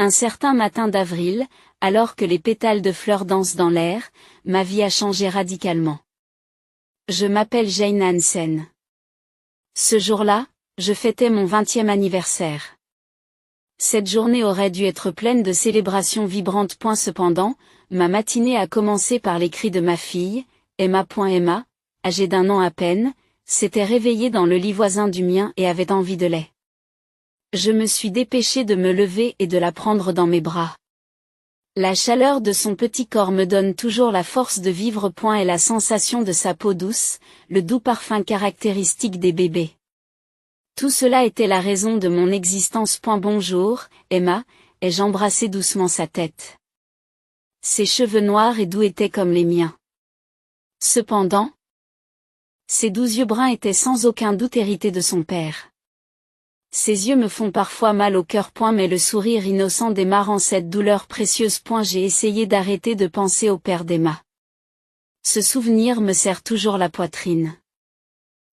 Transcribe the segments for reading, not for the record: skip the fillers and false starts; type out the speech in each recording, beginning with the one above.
Un certain matin d'avril, alors que les pétales de fleurs dansent dans l'air, ma vie a changé radicalement. Je m'appelle Jane Hansen. Ce jour-là, je fêtais mon 20e anniversaire. Cette journée aurait dû être pleine de célébrations vibrantes. Cependant, ma matinée a commencé par les cris de ma fille, Emma. Emma, âgée d'1 an à peine, s'était réveillée dans le lit voisin du mien et avait envie de lait. Je me suis dépêchée de me lever et de la prendre dans mes bras. La chaleur de son petit corps me donne toujours la force de vivre. Et la sensation de sa peau douce, le doux parfum caractéristique des bébés. Tout cela était la raison de mon existence. Bonjour, Emma, ai-je embrassé doucement sa tête. Ses cheveux noirs et doux étaient comme les miens. Cependant, ses doux yeux bruns étaient sans aucun doute hérités de son père. Ses yeux me font parfois mal au cœur. Mais le sourire innocent d'Emma rend cette douleur précieuse. J'ai essayé d'arrêter de penser au père d'Emma. Ce souvenir me serre toujours la poitrine.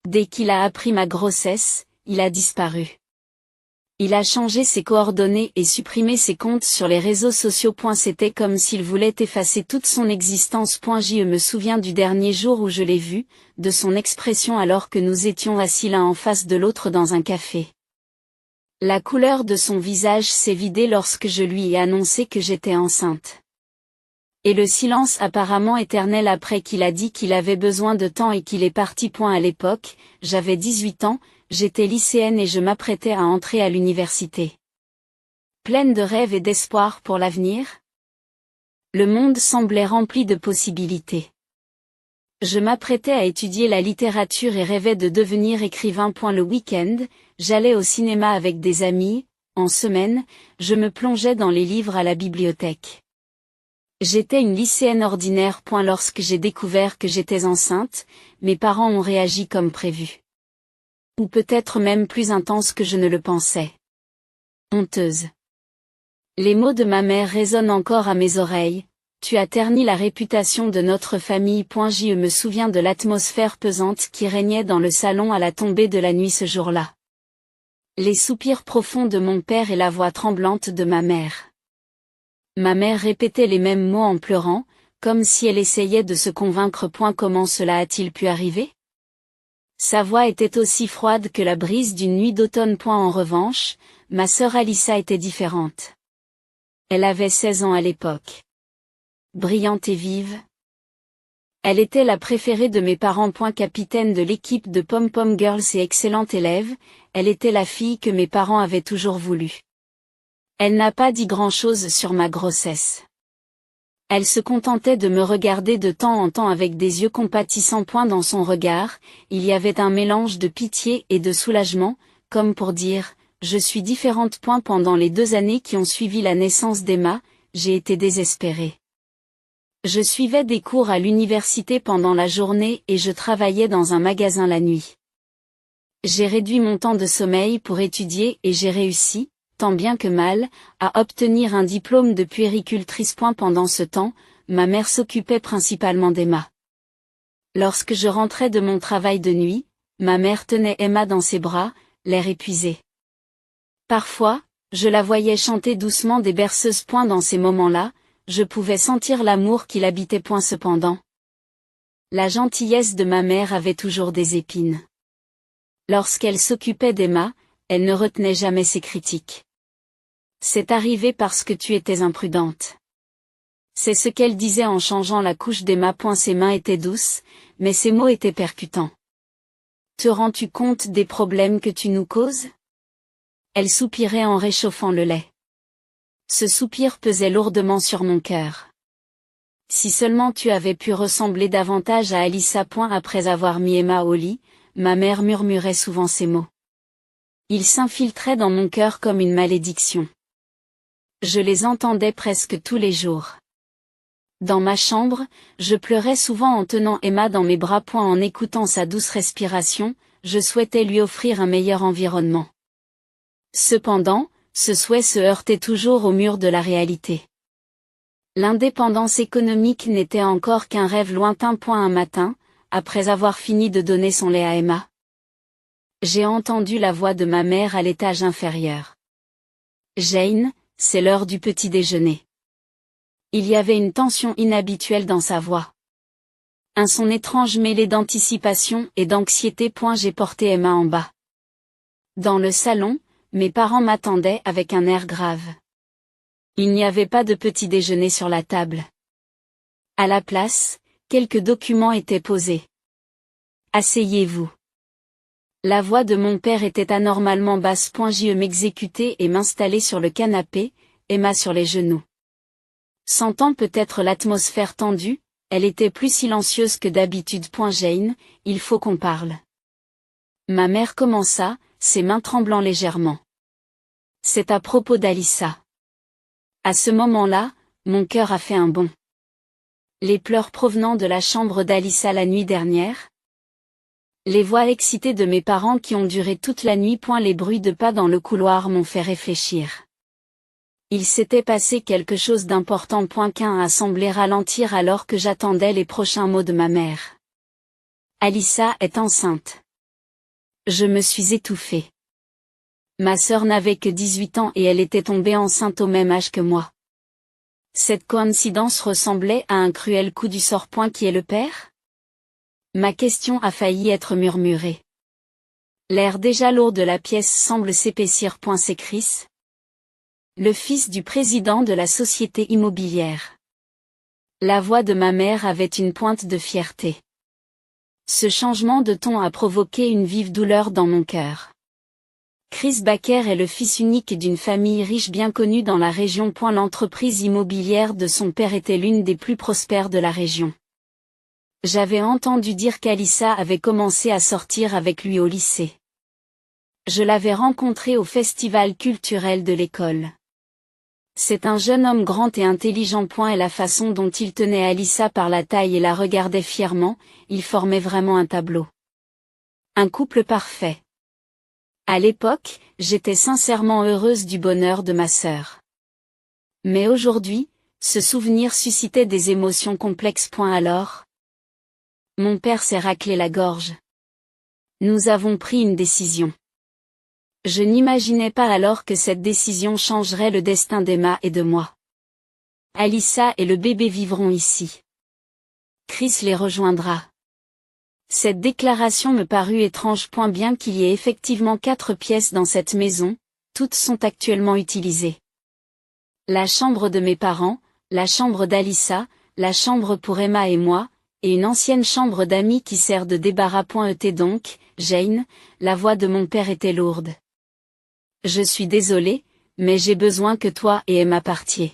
Dès qu'il a appris ma grossesse, il a disparu. Il a changé ses coordonnées et supprimé ses comptes sur les réseaux sociaux. C'était comme s'il voulait effacer toute son existence. Je me souviens du dernier jour où je l'ai vu, de son expression alors que nous étions assis l'un en face de l'autre dans un café. La couleur de son visage s'est vidée lorsque je lui ai annoncé que j'étais enceinte. Et le silence apparemment éternel après qu'il a dit qu'il avait besoin de temps et qu'il est parti. À l'époque, j'avais 18 ans, j'étais lycéenne et je m'apprêtais à entrer à l'université. Pleine de rêves et d'espoir pour l'avenir, le monde semblait rempli de possibilités. Je m'apprêtais à étudier la littérature et rêvais de devenir écrivain. Le week-end, j'allais au cinéma avec des amis, en semaine, je me plongeais dans les livres à la bibliothèque. J'étais une lycéenne ordinaire. Lorsque j'ai découvert que j'étais enceinte, mes parents ont réagi comme prévu. Ou peut-être même plus intense que je ne le pensais. Honteuse. Les mots de ma mère résonnent encore à mes oreilles. Tu as terni la réputation de notre famille. Je me souviens de l'atmosphère pesante qui régnait dans le salon à la tombée de la nuit ce jour-là. Les soupirs profonds de mon père et la voix tremblante de ma mère. Ma mère répétait les mêmes mots en pleurant, comme si elle essayait de se convaincre. Comment cela a-t-il pu arriver? Sa voix était aussi froide que la brise d'une nuit d'automne. En revanche, ma sœur Alyssa était différente. Elle avait 16 ans à l'époque. Brillante et vive. Elle était la préférée de mes parents. Capitaine de l'équipe de Pom-Pom Girls et excellente élève, elle était la fille que mes parents avaient toujours voulu. Elle n'a pas dit grand-chose sur ma grossesse. Elle se contentait de me regarder de temps en temps avec des yeux compatissants. Dans son regard, il y avait un mélange de pitié et de soulagement, comme pour dire « Je suis différente ». Pendant les 2 années qui ont suivi la naissance d'Emma, j'ai été désespérée. Je suivais des cours à l'université pendant la journée et je travaillais dans un magasin la nuit. J'ai réduit mon temps de sommeil pour étudier et j'ai réussi, tant bien que mal, à obtenir un diplôme de puéricultrice. Pendant ce temps, ma mère s'occupait principalement d'Emma. Lorsque je rentrais de mon travail de nuit, ma mère tenait Emma dans ses bras, l'air épuisé. Parfois, je la voyais chanter doucement des berceuses. Dans ces moments-là, je pouvais sentir l'amour qui l'habitait. Cependant, la gentillesse de ma mère avait toujours des épines. Lorsqu'elle s'occupait d'Emma, elle ne retenait jamais ses critiques. C'est arrivé parce que tu étais imprudente. C'est ce qu'elle disait en changeant la couche d'Emma. Ses mains étaient douces, mais ses mots étaient percutants. Te rends-tu compte des problèmes que tu nous causes? Elle soupirait en réchauffant le lait. Ce soupir pesait lourdement sur mon cœur. Si seulement tu avais pu ressembler davantage à Alyssa. Après avoir mis Emma au lit, ma mère murmurait souvent ces mots. Ils s'infiltraient dans mon cœur comme une malédiction. Je les entendais presque tous les jours. Dans ma chambre, je pleurais souvent en tenant Emma dans mes bras. En écoutant sa douce respiration, je souhaitais lui offrir un meilleur environnement. Cependant, ce souhait se heurtait toujours au mur de la réalité. L'indépendance économique n'était encore qu'un rêve lointain. Un matin, après avoir fini de donner son lait à Emma, j'ai entendu la voix de ma mère à l'étage inférieur. Jane, c'est l'heure du petit déjeuner. Il y avait une tension inhabituelle dans sa voix. Un son étrange mêlé d'anticipation et d'anxiété. J'ai porté Emma en bas. Dans le salon, mes parents m'attendaient avec un air grave. Il n'y avait pas de petit déjeuner sur la table. À la place, quelques documents étaient posés. Asseyez-vous. La voix de mon père était anormalement basse. Je m'exécutais et m'installais sur le canapé, Emma sur les genoux. Sentant peut-être l'atmosphère tendue, elle était plus silencieuse que d'habitude. Jane, il faut qu'on parle. Ma mère commença, ses mains tremblant légèrement. C'est à propos d'Alyssa. À ce moment-là, mon cœur a fait un bond. Les pleurs provenant de la chambre d'Alyssa la nuit dernière. Les voix excitées de mes parents qui ont duré toute la nuit. Les bruits de pas dans le couloir m'ont fait réfléchir. Il s'était passé quelque chose d'important. Qu'un a semblé ralentir alors que j'attendais les prochains mots de ma mère. Alyssa est enceinte. Je me suis étouffée. Ma sœur n'avait que 18 ans et elle était tombée enceinte au même âge que moi. Cette coïncidence ressemblait à un cruel coup du sort. Qui est le père? Ma question a failli être murmurée. L'air déjà lourd de la pièce semble s'épaissir. C'est Chris. Le fils du président de la société immobilière. La voix de ma mère avait une pointe de fierté. Ce changement de ton a provoqué une vive douleur dans mon cœur. Chris Baker est le fils unique d'une famille riche bien connue dans la région. L'entreprise immobilière de son père était l'une des plus prospères de la région. J'avais entendu dire qu'Alyssa avait commencé à sortir avec lui au lycée. Je l'avais rencontré au festival culturel de l'école. C'est un jeune homme grand et intelligent. Et la façon dont il tenait Alyssa par la taille et la regardait fièrement, il formait vraiment un tableau. Un couple parfait. À l'époque, j'étais sincèrement heureuse du bonheur de ma sœur. Mais aujourd'hui, ce souvenir suscitait des émotions complexes. Alors, mon père s'est raclé la gorge. Nous avons pris une décision. Je n'imaginais pas alors que cette décision changerait le destin d'Emma et de moi. Alyssa et le bébé vivront ici. Chris les rejoindra. Cette déclaration me parut étrange. Bien qu'il y ait effectivement 4 pièces dans cette maison, toutes sont actuellement utilisées. La chambre de mes parents, la chambre d'Alyssa, la chambre pour Emma et moi, et une ancienne chambre d'amis qui sert de débarras. Donc, Jane, la voix de mon père était lourde. Je suis désolée, mais j'ai besoin que toi et Emma partiez.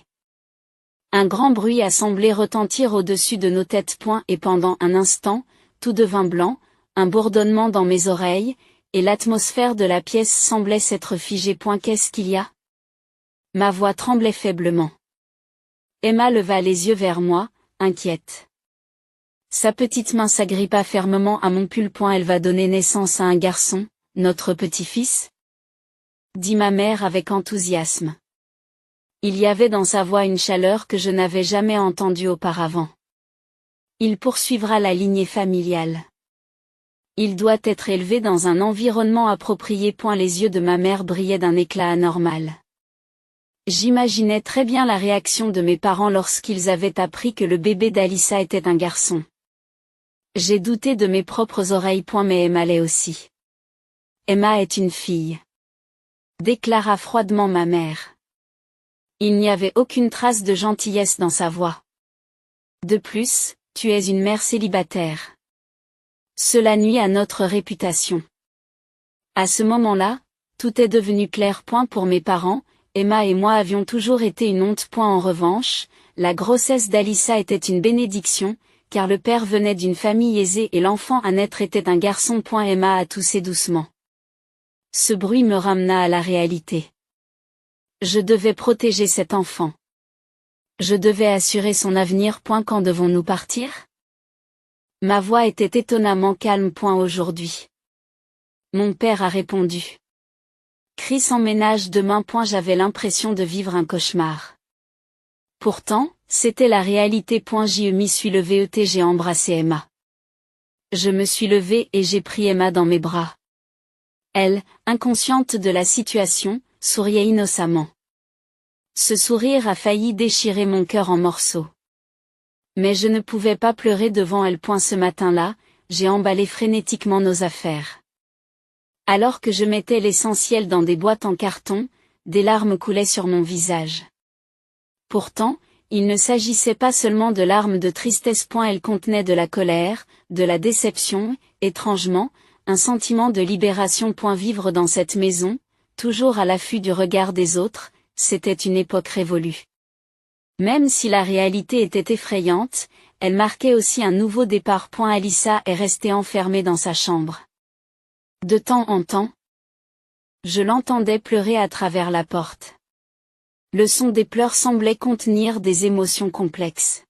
Un grand bruit a semblé retentir au-dessus de nos têtes. Et pendant un instant, tout devint blanc, un bourdonnement dans mes oreilles, et l'atmosphère de la pièce semblait s'être figée. Qu'est-ce qu'il y a? Ma voix tremblait faiblement. Emma leva les yeux vers moi, inquiète. Sa petite main s'agrippa fermement à mon pull. Elle va donner naissance à un garçon, notre petit-fils? Dit ma mère avec enthousiasme. Il y avait dans sa voix une chaleur que je n'avais jamais entendue auparavant. Il poursuivra la lignée familiale. Il doit être élevé dans un environnement approprié. Les yeux de ma mère brillaient d'un éclat anormal. J'imaginais très bien la réaction de mes parents lorsqu'ils avaient appris que le bébé d'Alyssa était un garçon. J'ai douté de mes propres oreilles. Mais Emma l'est aussi. Emma est une fille. Déclara froidement ma mère. Il n'y avait aucune trace de gentillesse dans sa voix. De plus, tu es une mère célibataire. Cela nuit à notre réputation. À ce moment-là, tout est devenu clair. Pour mes parents, Emma et moi avions toujours été une honte. En revanche, la grossesse d'Alyssa était une bénédiction, car le père venait d'une famille aisée et l'enfant à naître était un garçon. Emma a toussé doucement. Ce bruit me ramena à la réalité. Je devais protéger cet enfant. Je devais assurer son avenir. Quand devons-nous partir? Ma voix était étonnamment calme. Aujourd'hui. Mon père a répondu. Chris emménage demain. J'avais l'impression de vivre un cauchemar. Pourtant, c'était la réalité. Je m'y suis levée et j'ai embrassé Emma. Je me suis levée et j'ai pris Emma dans mes bras. Elle, inconsciente de la situation, souriait innocemment. Ce sourire a failli déchirer mon cœur en morceaux. Mais je ne pouvais pas pleurer devant elle. Ce matin-là, j'ai emballé frénétiquement nos affaires. Alors que je mettais l'essentiel dans des boîtes en carton, des larmes coulaient sur mon visage. Pourtant, il ne s'agissait pas seulement de larmes de tristesse. Elles contenaient de la colère, de la déception, étrangement, un sentiment de libération. Vivre dans cette maison, toujours à l'affût du regard des autres, c'était une époque révolue. Même si la réalité était effrayante, elle marquait aussi un nouveau départ. Alyssa est restée enfermée dans sa chambre. De temps en temps, je l'entendais pleurer à travers la porte. Le son des pleurs semblait contenir des émotions complexes.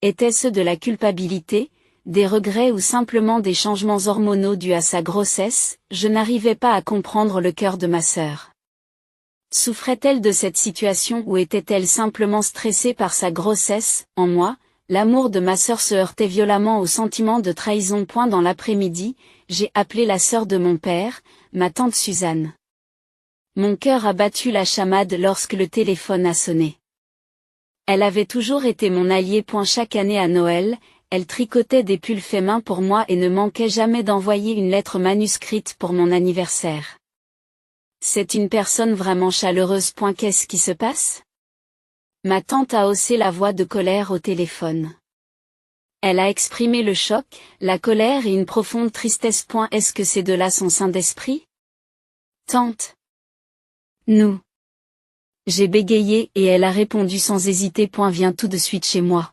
Était-ce de la culpabilité, des regrets ou simplement des changements hormonaux dus à sa grossesse? Je n'arrivais pas à comprendre le cœur de ma sœur. Souffrait-elle de cette situation ou était-elle simplement stressée par sa grossesse? En moi, l'amour de ma sœur se heurtait violemment au sentiment de trahison. Dans l'après-midi, j'ai appelé la sœur de mon père, ma tante Suzanne. Mon cœur a battu la chamade lorsque le téléphone a sonné. Elle avait toujours été mon alliée. Chaque année à Noël, elle tricotait des pulls faits main pour moi et ne manquait jamais d'envoyer une lettre manuscrite pour mon anniversaire. C'est une personne vraiment chaleureuse. Qu'est-ce qui se passe? Ma tante a haussé la voix de colère au téléphone. Elle a exprimé le choc, la colère et une profonde tristesse. Est-ce que ces deux-là sont saints d'esprit? Tante. Nous. J'ai bégayé et elle a répondu sans hésiter. Viens tout de suite chez moi.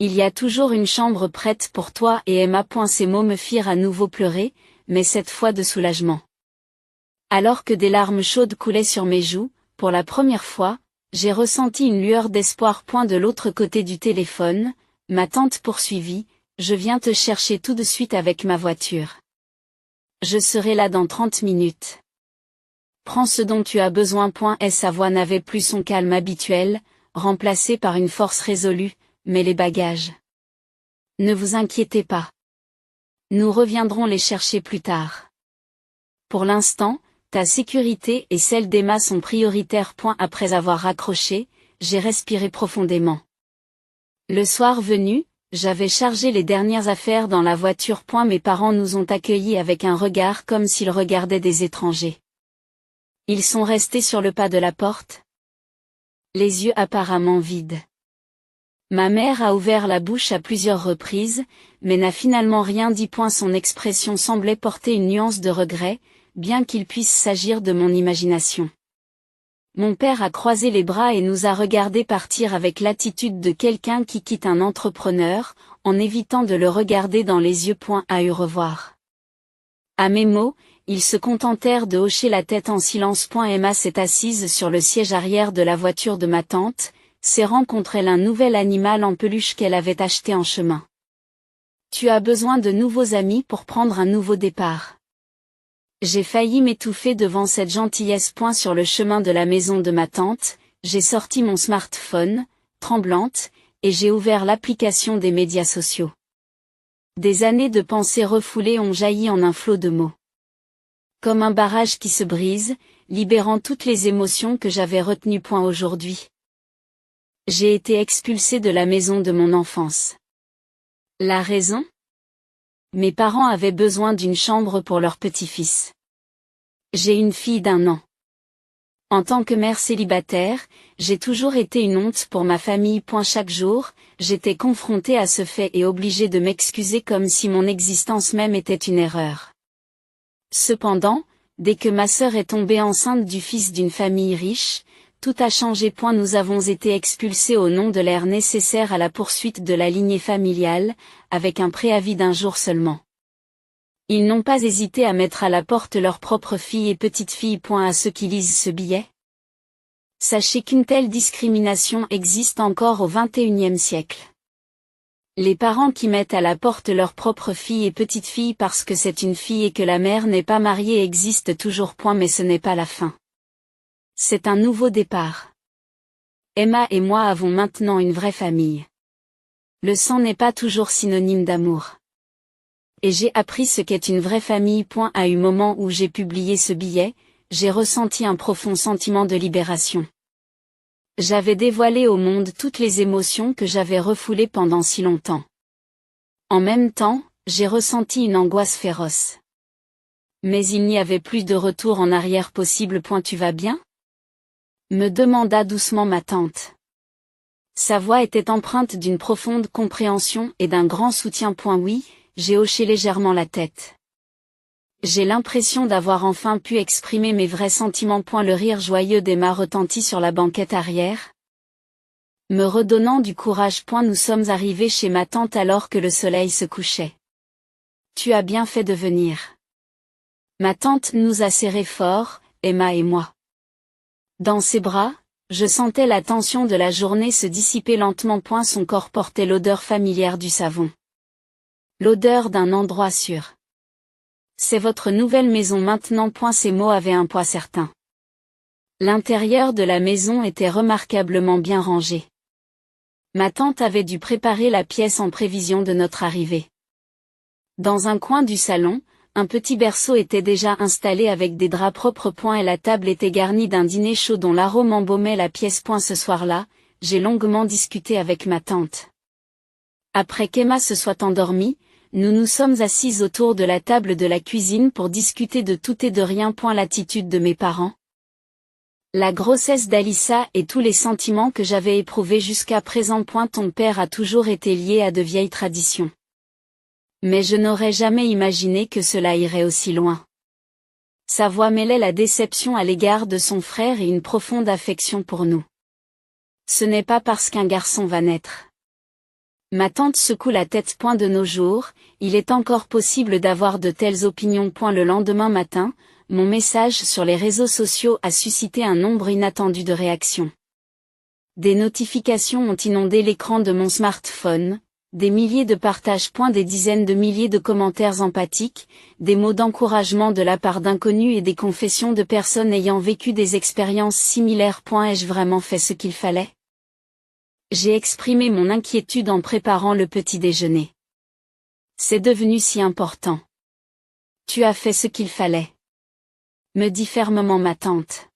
Il y a toujours une chambre prête pour toi et Emma. Ces mots me firent à nouveau pleurer, mais cette fois de soulagement. Alors que des larmes chaudes coulaient sur mes joues, pour la première fois, j'ai ressenti une lueur d'espoir. De l'autre côté du téléphone, ma tante poursuivit, je viens te chercher tout de suite avec ma voiture. Je serai là dans 30 minutes. Prends ce dont tu as besoin. Sa voix n'avait plus son calme habituel, remplacé par une force résolue, mais les bagages. Ne vous inquiétez pas. Nous reviendrons les chercher plus tard. Pour l'instant, ta sécurité et celle d'Emma sont prioritaires. Après avoir raccroché, j'ai respiré profondément. Le soir venu, j'avais chargé les dernières affaires dans la voiture. Mes parents nous ont accueillis avec un regard comme s'ils regardaient des étrangers. Ils sont restés sur le pas de la porte, les yeux apparemment vides. Ma mère a ouvert la bouche à plusieurs reprises, mais n'a finalement rien dit. Son expression semblait porter une nuance de regret, bien qu'il puisse s'agir de mon imagination. Mon père a croisé les bras et nous a regardés partir avec l'attitude de quelqu'un qui quitte un entrepreneur, en évitant de le regarder dans les yeux. À au revoir. À mes mots, ils se contentèrent de hocher la tête en silence. Emma s'est assise sur le siège arrière de la voiture de ma tante, serrant contre elle un nouvel animal en peluche qu'elle avait acheté en chemin. Tu as besoin de nouveaux amis pour prendre un nouveau départ. J'ai failli m'étouffer devant cette gentillesse. Sur le chemin de la maison de ma tante, j'ai sorti mon smartphone, tremblante, et j'ai ouvert l'application des médias sociaux. Des années de pensées refoulées ont jailli en un flot de mots. Comme un barrage qui se brise, libérant toutes les émotions que j'avais retenues. Aujourd'hui. J'ai été expulsée de la maison de mon enfance. La raison? Mes parents avaient besoin d'une chambre pour leur petit-fils. J'ai une fille d'1 an. En tant que mère célibataire, j'ai toujours été une honte pour ma famille. Chaque jour, j'étais confrontée à ce fait et obligée de m'excuser comme si mon existence même était une erreur. Cependant, dès que ma sœur est tombée enceinte du fils d'une famille riche, tout a changé. Nous avons été expulsés au nom de l'ère nécessaire à la poursuite de la lignée familiale, avec un préavis d'1 jour seulement. Ils n'ont pas hésité à mettre à la porte leur propre fille et petite-fille. À ceux qui lisent ce billet. Sachez qu'une telle discrimination existe encore au XXIe siècle. Les parents qui mettent à la porte leur propre fille et petite-fille parce que c'est une fille et que la mère n'est pas mariée existent toujours. Mais ce n'est pas la fin. C'est un nouveau départ. Emma et moi avons maintenant une vraie famille. Le sang n'est pas toujours synonyme d'amour. Et j'ai appris ce qu'est une vraie famille. À un moment où j'ai publié ce billet, j'ai ressenti un profond sentiment de libération. J'avais dévoilé au monde toutes les émotions que j'avais refoulées pendant si longtemps. En même temps, j'ai ressenti une angoisse féroce. Mais il n'y avait plus de retour en arrière possible. Tu vas bien? Me demanda doucement ma tante. Sa voix était empreinte d'une profonde compréhension et d'un grand soutien. Oui, j'ai hoché légèrement la tête. J'ai l'impression d'avoir enfin pu exprimer mes vrais sentiments. Le rire joyeux d'Emma retentit sur la banquette arrière, me redonnant du courage. Nous sommes arrivés chez ma tante alors que le soleil se couchait. Tu as bien fait de venir. Ma tante nous a serrés fort, Emma et moi. Dans ses bras, je sentais la tension de la journée se dissiper lentement. Son corps portait l'odeur familière du savon. L'odeur d'un endroit sûr. C'est votre nouvelle maison maintenant. Ces mots avaient un poids certain. L'intérieur de la maison était remarquablement bien rangé. Ma tante avait dû préparer la pièce en prévision de notre arrivée. Dans un coin du salon, un petit berceau était déjà installé avec des draps propres. Et la table était garnie d'un dîner chaud dont l'arôme embaumait la pièce. Ce soir-là, j'ai longuement discuté avec ma tante. Après qu'Emma se soit endormie, nous nous sommes assises autour de la table de la cuisine pour discuter de tout et de rien. L'attitude de mes parents, la grossesse d'Alyssa et tous les sentiments que j'avais éprouvés jusqu'à présent. Ton père a toujours été lié à de vieilles traditions. Mais je n'aurais jamais imaginé que cela irait aussi loin. Sa voix mêlait la déception à l'égard de son frère et une profonde affection pour nous. Ce n'est pas parce qu'un garçon va naître. Ma tante secoue la tête. De nos jours, il est encore possible d'avoir de telles opinions. Le lendemain matin, mon message sur les réseaux sociaux a suscité un nombre inattendu de réactions. Des notifications ont inondé l'écran de mon smartphone, des milliers de partages. Des dizaines de milliers de commentaires empathiques, des mots d'encouragement de la part d'inconnus et des confessions de personnes ayant vécu des expériences similaires. Ai-je vraiment fait ce qu'il fallait? J'ai exprimé mon inquiétude en préparant le petit déjeuner. C'est devenu si important. Tu as fait ce qu'il fallait, me dit fermement ma tante.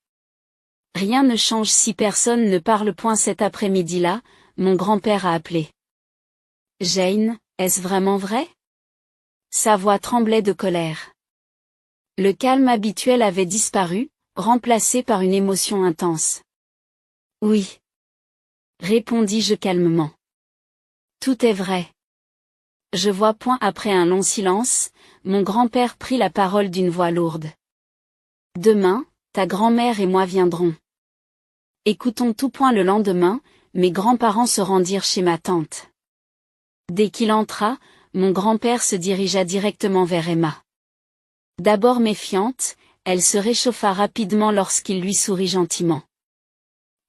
Rien ne change si personne ne parle. Cet après-midi-là, mon grand-père a appelé. Jane, est-ce vraiment vrai? Sa voix tremblait de colère. Le calme habituel avait disparu, remplacé par une émotion intense. Oui, répondis-je calmement. Tout est vrai. Je vois. Après un long silence, mon grand-père prit la parole d'une voix lourde. Demain, ta grand-mère et moi viendrons. Écoutons tout. Le lendemain, mes grands-parents se rendirent chez ma tante. Dès qu'il entra, mon grand-père se dirigea directement vers Emma. D'abord méfiante, elle se réchauffa rapidement lorsqu'il lui sourit gentiment.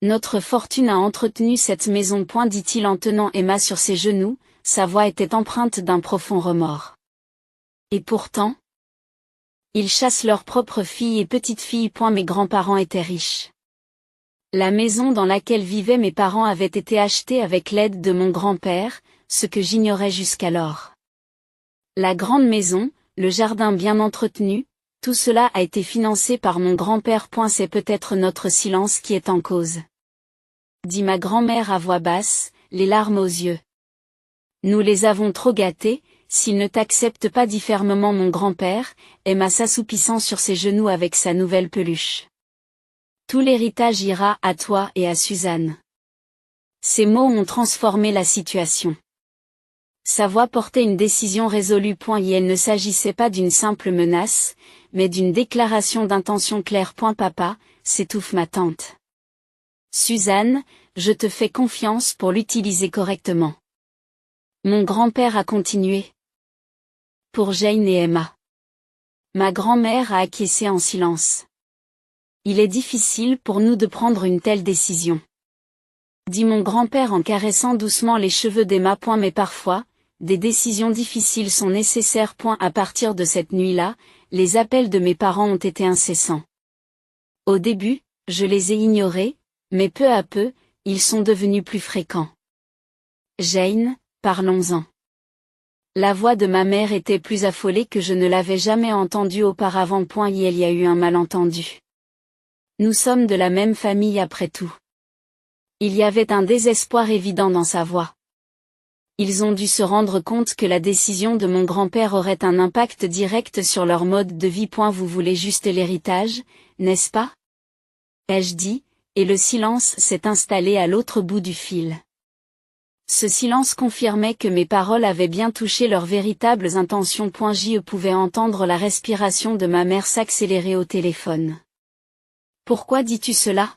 Notre fortune a entretenu cette maison. Dit-il en tenant Emma sur ses genoux, sa voix était empreinte d'un profond remords. Et pourtant, ils chassent leurs propres filles et petites-filles. Mes grands-parents étaient riches. La maison dans laquelle vivaient mes parents avait été achetée avec l'aide de mon grand-père, ce que j'ignorais jusqu'alors. La grande maison, le jardin bien entretenu, tout cela a été financé par mon grand-père. C'est peut-être notre silence qui est en cause, dit ma grand-mère à voix basse, les larmes aux yeux. Nous les avons trop gâtés, s'ils ne t'acceptent pas, dit fermement mon grand-père, Emma s'assoupissant sur ses genoux avec sa nouvelle peluche. Tout l'héritage ira à toi et à Suzanne. Ces mots ont transformé la situation. Sa voix portait une décision résolue. Et elle ne s'agissait pas d'une simple menace, mais d'une déclaration d'intention claire. Papa, s'étouffe ma tante. Suzanne, je te fais confiance pour l'utiliser correctement. Mon grand-père a continué. Pour Jane et Emma. Ma grand-mère a acquiescé en silence. Il est difficile pour nous de prendre une telle décision, dit mon grand-père en caressant doucement les cheveux d'Emma. Mais parfois, des décisions difficiles sont nécessaires. À partir de cette nuit-là, les appels de mes parents ont été incessants. Au début, je les ai ignorés, mais peu à peu, ils sont devenus plus fréquents. Jane, parlons-en. La voix de ma mère était plus affolée que je ne l'avais jamais entendue auparavant. Il y a eu un malentendu. Nous sommes de la même famille après tout. Il y avait un désespoir évident dans sa voix. Ils ont dû se rendre compte que la décision de mon grand-père aurait un impact direct sur leur mode de vie. Vous voulez juste l'héritage, n'est-ce pas? Ai-je dit, et le silence s'est installé à l'autre bout du fil. Ce silence confirmait que mes paroles avaient bien touché leurs véritables intentions. Je pouvais entendre la respiration de ma mère s'accélérer au téléphone. Pourquoi dis-tu cela?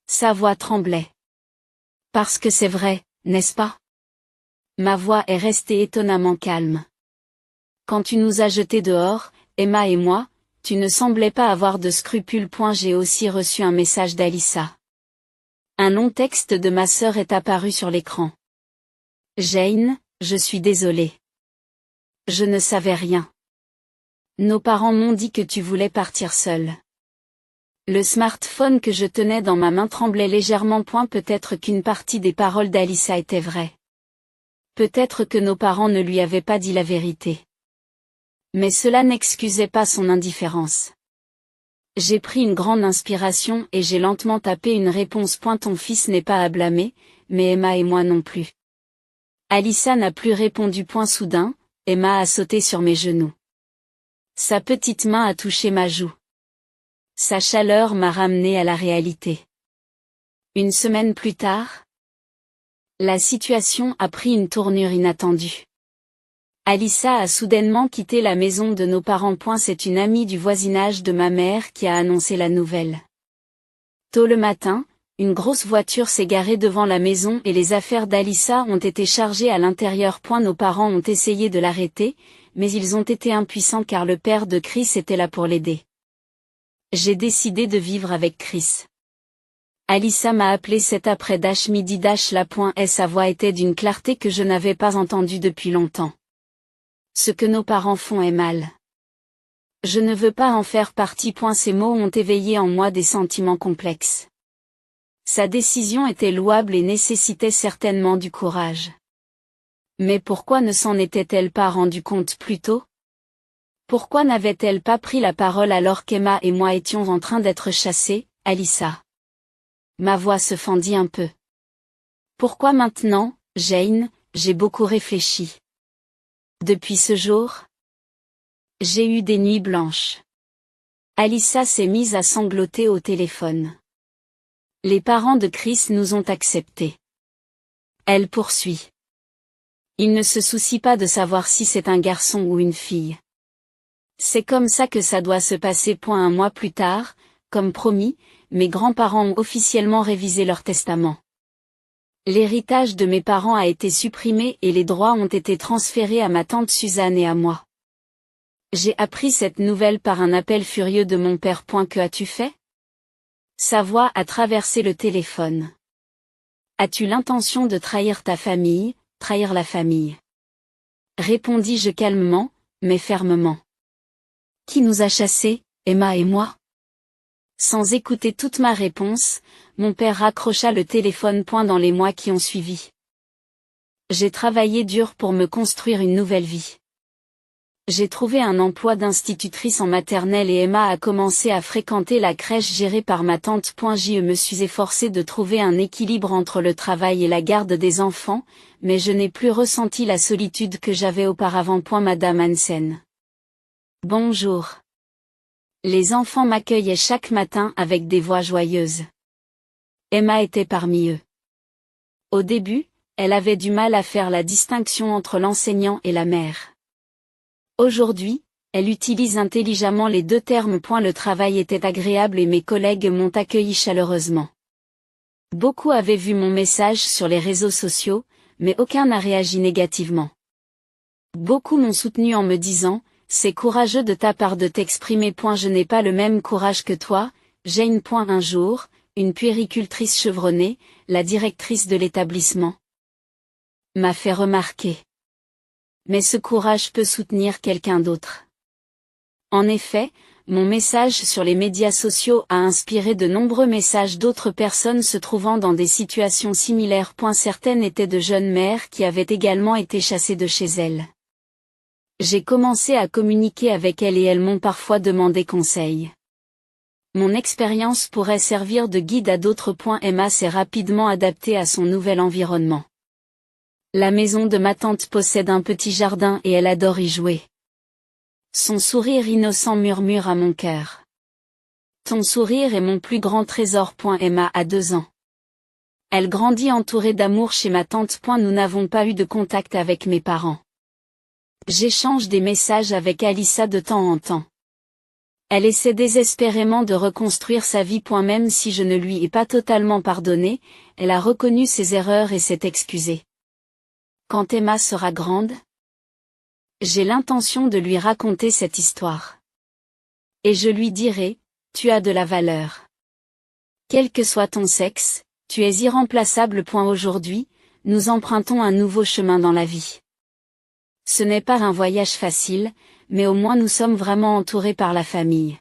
Sa voix tremblait. Parce que c'est vrai, n'est-ce pas? Ma voix est restée étonnamment calme. Quand tu nous as jetés dehors, Emma et moi, tu ne semblais pas avoir de scrupules. J'ai aussi reçu un message d'Alyssa. Un long texte de ma sœur est apparu sur l'écran. Jane, je suis désolée. Je ne savais rien. Nos parents m'ont dit que tu voulais partir seule. Le smartphone que je tenais dans ma main tremblait légèrement. Peut-être qu'une partie des paroles d'Alyssa était vraie. Peut-être que nos parents ne lui avaient pas dit la vérité. Mais cela n'excusait pas son indifférence. J'ai pris une grande inspiration et j'ai lentement tapé une réponse. Ton fils n'est pas à blâmer, mais Emma et moi non plus. Alyssa n'a plus répondu. Soudain, Emma a sauté sur mes genoux. Sa petite main a touché ma joue. Sa chaleur m'a ramené à la réalité. Une semaine plus tard, la situation a pris une tournure inattendue. Alyssa a soudainement quitté la maison de nos parents. C'est une amie du voisinage de ma mère qui a annoncé la nouvelle. Tôt le matin, une grosse voiture s'est garée devant la maison et les affaires d'Alyssa ont été chargées à l'intérieur. Nos parents ont essayé de l'arrêter, mais ils ont été impuissants car le père de Chris était là pour l'aider. J'ai décidé de vivre avec Chris. Alyssa m'a appelé cet après-midi. Sa voix était d'une clarté que je n'avais pas entendue depuis longtemps. Ce que nos parents font est mal. Je ne veux pas en faire partie. Ces mots ont éveillé en moi des sentiments complexes. Sa décision était louable et nécessitait certainement du courage. Mais pourquoi ne s'en était-elle pas rendue compte plus tôt? Pourquoi n'avait-elle pas pris la parole alors qu'Emma et moi étions en train d'être chassés, Alyssa? Ma voix se fendit un peu. Pourquoi maintenant, Jane? J'ai beaucoup réfléchi. Depuis ce jour, j'ai eu des nuits blanches. Alyssa s'est mise à sangloter au téléphone. Les parents de Chris nous ont acceptés. Elle poursuit. Ils ne se soucient pas de savoir si c'est un garçon ou une fille. C'est comme ça que ça doit se passer. Un mois plus tard, comme promis, mes grands-parents ont officiellement révisé leur testament. L'héritage de mes parents a été supprimé et les droits ont été transférés à ma tante Suzanne et à moi. J'ai appris cette nouvelle par un appel furieux de mon père. Que as-tu fait? Sa voix a traversé le téléphone. As-tu l'intention de trahir ta famille, trahir la famille? Répondis-je calmement, mais fermement. Qui nous a chassés, Emma et moi? Sans écouter toute ma réponse, mon père raccrocha le téléphone. Dans les mois qui ont suivi, j'ai travaillé dur pour me construire une nouvelle vie. J'ai trouvé un emploi d'institutrice en maternelle et Emma a commencé à fréquenter la crèche gérée par ma tante. Je me suis efforcée de trouver un équilibre entre le travail et la garde des enfants, mais je n'ai plus ressenti la solitude que j'avais auparavant. Madame Hansen. Bonjour. Les enfants m'accueillaient chaque matin avec des voix joyeuses. Emma était parmi eux. Au début, elle avait du mal à faire la distinction entre l'enseignant et la mère. Aujourd'hui, elle utilise intelligemment les deux termes. Le travail était agréable et mes collègues m'ont accueilli chaleureusement. Beaucoup avaient vu mon message sur les réseaux sociaux, mais aucun n'a réagi négativement. Beaucoup m'ont soutenu en me disant « C'est courageux de ta part de t'exprimer. Je n'ai pas le même courage que toi, Jane. » Un jour, une puéricultrice chevronnée, la directrice de l'établissement, m'a fait remarquer. Mais ce courage peut soutenir quelqu'un d'autre. En effet, mon message sur les médias sociaux a inspiré de nombreux messages d'autres personnes se trouvant dans des situations similaires. Certaines étaient de jeunes mères qui avaient également été chassées de chez elles. J'ai commencé à communiquer avec elles et elles m'ont parfois demandé conseil. Mon expérience pourrait servir de guide à d'autres. Emma s'est rapidement adaptée à son nouvel environnement. La maison de ma tante possède un petit jardin et elle adore y jouer. Son sourire innocent murmure à mon cœur. Ton sourire est mon plus grand trésor. Emma a 2 ans. Elle grandit entourée d'amour chez ma tante. Nous n'avons pas eu de contact avec mes parents. J'échange des messages avec Alyssa de temps en temps. Elle essaie désespérément de reconstruire sa vie. Même si je ne lui ai pas totalement pardonné, elle a reconnu ses erreurs et s'est excusée. Quand Emma sera grande, j'ai l'intention de lui raconter cette histoire. Et je lui dirai, tu as de la valeur. Quel que soit ton sexe, tu es irremplaçable. Aujourd'hui, nous empruntons un nouveau chemin dans la vie. Ce n'est pas un voyage facile, mais au moins nous sommes vraiment entourés par la famille.